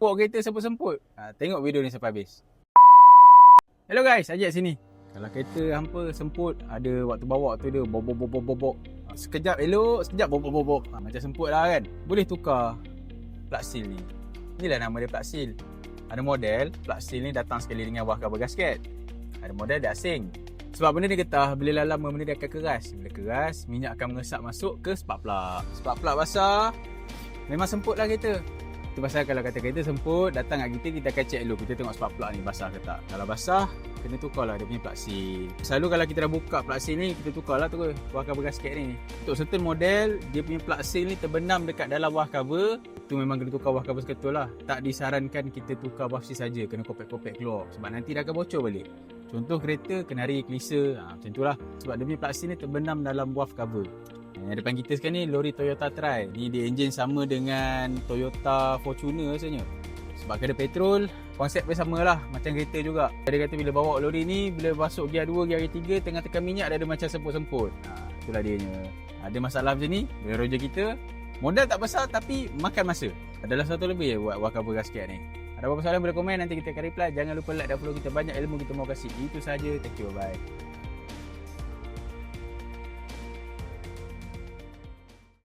Bawa kereta semput-semput. Tengok video ni sampai habis. Hello guys, Ajak sini. Kalau kereta hampa semput, ada waktu bawa tu dia bobok. Sekejap elok, sekejap bobok. Macam semput lah kan. Boleh tukar plug seal ni. Inilah nama dia plug seal. Ada model plug seal ni datang sekali dengan buah cover gasket. Ada model dia asing. Sebab benda ni getah, bila lama benda dia akan keras. Bila keras, minyak akan mengesap masuk ke spark plug. Spark plug basah, memang semput lah kereta. Itu pasal kalau kata kereta semput, datang kat kita akan check dulu. Kita tengok spark plug ni basah ke tak. Kalau basah, kena tukar lah dia punya plug seal. Selalu kalau kita dah buka plug seal ni, kita tukar lah tu buah cover gasket ni. Untuk certain model, dia punya plug seal ni terbenam dekat dalam buah cover. Itu memang kena tukar buah cover seketul lah. Tak disarankan kita tukar buah seal saja, kena kopek-kopek keluar. Sebab nanti dah akan bocor balik. Contoh kereta, kenari, klisa, macam tu lah. Sebab dia punya plug seal ni terbenam dalam buah cover. Yang depan kita sekarang ni lori Toyota Tri. Ni dia enjin sama dengan Toyota Fortuner rasanya. Sebab kena petrol, konsep dia sama lah macam kereta juga. Dia kata bila bawa lori ni, bila masuk gear 2, gear 3, tengah tekan minyak dia ada macam semput-semput. Itulah dianya. Ada masalah macam ni, bila roja kita, modal tak besar tapi makan masa. Adalah satu lebih buat cover gasket ni. Ada apa-apa soalan boleh komen, nanti kita akan reply. Jangan lupa like dan follow kita, banyak ilmu kita mau kasih. Itu saja. Thank you, bye.